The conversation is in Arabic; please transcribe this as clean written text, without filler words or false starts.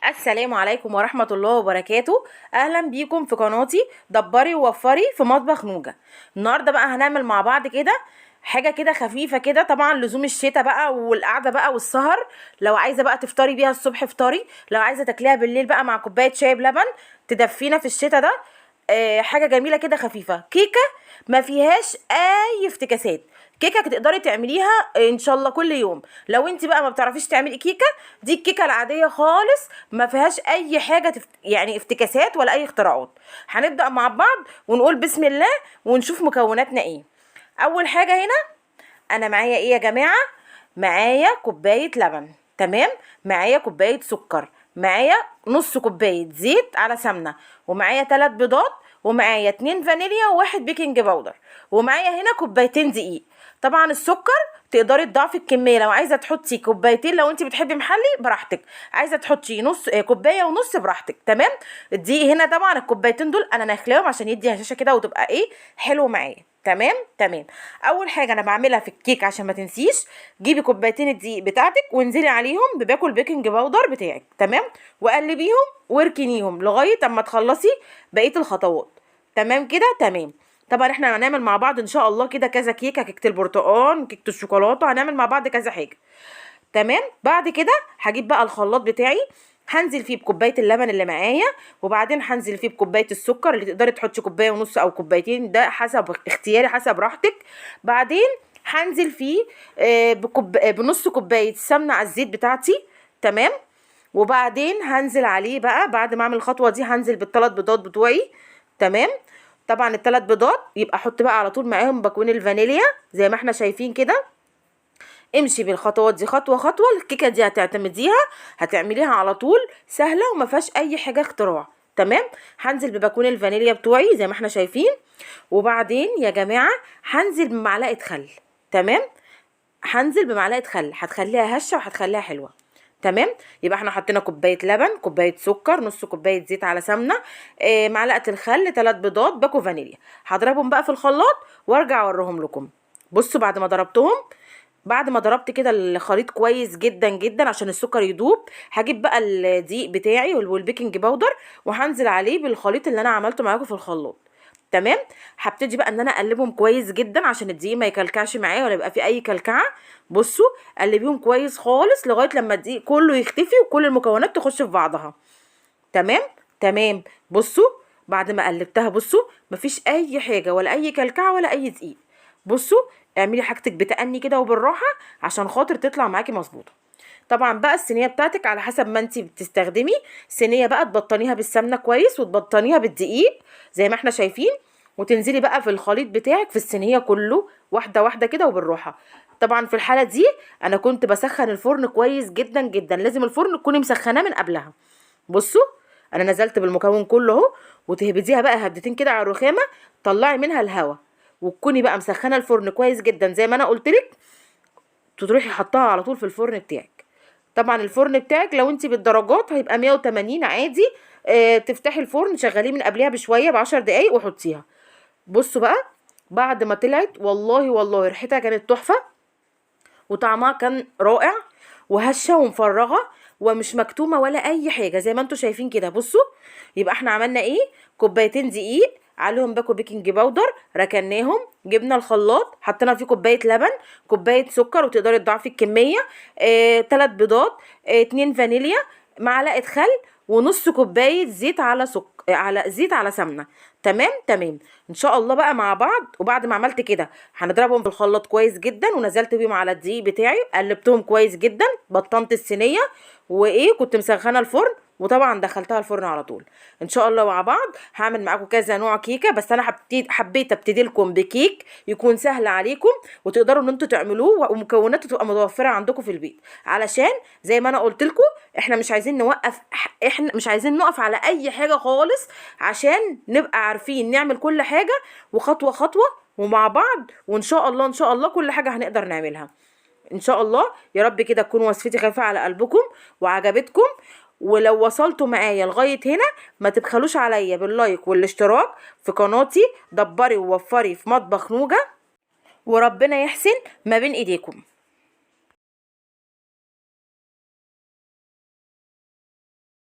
السلام عليكم ورحمة الله وبركاته. اهلا بيكم في قناتي دبري ووفري في مطبخ نوجة. النهارده بقى هنعمل مع بعض كده حاجه كده خفيفه كده، طبعا لزوم الشتاء بقى والقعده بقى والسهر. لو عايزه بقى تفطري بيها الصبح افطري، لو عايزه تاكليها بالليل بقى مع كوبايه شاي بلبن تدفينا في الشتاء ده. حاجه جميله كده خفيفه، كيكه ما فيهاش اي افتكاسات. كيكه تقدري تعمليها ان شاء الله كل يوم. لو انت بقى ما بتعرفيش تعملي كيكه، دي الكيكه العاديه خالص ما فيهاش اي حاجه يعني افتكاسات ولا اي اختراعات. هنبدا مع بعض ونقول بسم الله ونشوف مكوناتنا ايه. اول حاجه هنا انا معايا ايه يا جماعه؟ معايا كوبايه لبن، تمام، معايا كوبايه سكر، معايا نص كوبايه زيت على سمنه، ومعايا 3 بيضات، ومعايا 2 فانيليا و1 بيكنج باودر، ومعايا هنا كوبايتين دقيق. طبعا السكر تقدري تضاعفي الكميه، لو عايزه تحطي كوبايتين لو انت بتحبي محلي براحتك، عايزه تحطي نص كوبايه ونص براحتك، تمام. الدقيق هنا طبعا الكوبايتين دول انا نخلاهم عشان يدي هشاشه كده وتبقى ايه حلو معايا، تمام. اول حاجه انا بعملها في الكيك عشان ما تنسيش، جيبي كوبايتين الدقيق بتاعتك وانزلي عليهم بباكو البيكنج باودر بتاعك، تمام، وقلبيهم واركنيهم لغايه اما تخلصي بقيه الخطوات، تمام كده، تمام. طبعا احنا هنعمل مع بعض ان شاء الله كده كذا كيكه، كيكه البرتقال، كيكه الشوكولاته، هنعمل مع بعض كذا حاجه، تمام. بعد كده هجيب بقى الخلاط بتاعي، هنزل فيه بكوبايه اللبن اللي معايا، وبعدين هنزل فيه بكوبايه السكر اللي تقدري تحطي كوبايه ونص او كوبايتين، ده حسب اختياري حسب راحتك. بعدين هنزل فيه بنص كوبايه سمنه على الزيت بتاعتي، تمام. وبعدين هنزل عليه بقى بعد ما اعمل الخطوه دي هنزل بالثلاث بيضات بتوعي، تمام. طبعا الثلاث بيضات يبقى احط بقى على طول معاهم باكوين الفانيليا زي ما احنا شايفين كده. امشي بالخطوات دي خطوه خطوه، الكيكه دي هتعتمديها هتعمليها على طول سهله وما فيهاش اي حاجه اختراع، تمام. هنزل بباكون الفانيليا بتوعي زي ما احنا شايفين، وبعدين يا جماعه هنزل بمعلقه خل، تمام. هنزل بمعلقه خل هتخليها هشه وهتخليها حلوه، تمام. يبقى احنا حطينا كوبايه لبن، كوبايه سكر، نص كوبايه زيت على سمنه، معلقه الخل، 3 بيضات، باكو فانيليا. هضربهم بقى في الخلاط وارجع اوريهم لكم. بصوا بعد ما ضربتهم، بعد ما ضربت كده الخليط كويس جدا جدا عشان السكر يدوب، هجيب بقى الدقيق بتاعي والبيكنج باودر وهنزل عليه بالخليط اللي انا عملته معاكم في الخلاط، تمام. هبتدي بقى ان انا اقلبهم كويس جدا عشان الدقيق ما يكلكعش معايا ولا يبقى في اي كلكعه. بصوا قلبيهم كويس خالص لغايه لما الدقيق كله يختفي وكل المكونات تخش في بعضها، تمام. بصوا بعد ما قلبتها، بصوا مفيش اي حاجه ولا اي كلكعه ولا اي دقيق. بصوا اعملي حاجتك بتأني كده وبالراحه عشان خاطر تطلع معاكي مظبوطه. طبعا بقى الصينيه بتاعتك على حسب ما انت بتستخدمي صينيه بقى تبطنيها بالسمنه كويس وتبطنيها بالدقيق زي ما احنا شايفين، وتنزلي بقى في الخليط بتاعك في الصينيه كله واحده واحده كده وبالراحه. طبعا في الحاله دي انا كنت بسخن الفرن كويس جدا جدا، لازم الفرن تكوني مسخناه من قبلها. بصوا انا نزلت بالمكون كله اهو، وتهبديها بقى هبدتين كده على الرخامه، طلعي منها الهواء، وتكوني بقى مسخنه الفرن كويس جدا زي ما انا قلتلك، تروحي حطها على طول في الفرن بتاعك. طبعا الفرن بتاعك لو انت بالدرجات هيبقى 180 عادي، تفتحي الفرن شغليه من قبلها بشويه ب10 دقايق وحطيها. بصوا بقى بعد ما طلعت والله ريحتها كانت تحفه وطعمها كان رائع وهشه ومفرغه ومش مكتومه ولا اي حاجه زي ما انتم شايفين كده. بصوا يبقى احنا عملنا ايه؟ كوبايتين دقيق عليهم باكو بيكنج باودر، ركناهم، جبنا الخلاط حطينا فيه كوبايه لبن، كوبايه سكر وتقدري تضاعفي الكميه، 3 بيضات، 2 فانيليا، معلقه خل، ونص كوبايه زيت على على زيت على سمنه، تمام. ان شاء الله بقى مع بعض. وبعد ما عملت كده هنضربهم في الخلاط كويس جدا، ونزلت بيهم على الدقيق بتاعي قلبتهم كويس جدا، بطنت الصينيه وايه كنت مسخنه الفرن، وطبعا دخلتها الفرن على طول. ان شاء الله مع بعض هعمل معاكم كذا نوع كيكه، بس انا حبيت ابتدي لكم بكيك يكون سهل عليكم وتقدروا ان انتوا تعملوه ومكوناته تبقى متوفره عندكم في البيت، علشان زي ما انا قلت لكم احنا مش عايزين نقف على اي حاجه خالص، عشان نبقى عارفين نعمل كل حاجه وخطوه خطوه ومع بعض، وان شاء الله كل حاجه هنقدر نعملها ان شاء الله. يا رب كده تكون وصفتي خفيفه على قلبكم وعجبتكم. ولو وصلتوا معايا لغايه هنا ما تبخلوش عليا باللايك والاشتراك في قناتي دبري ووفري في مطبخ نوجة، وربنا يحسن ما بين ايديكم.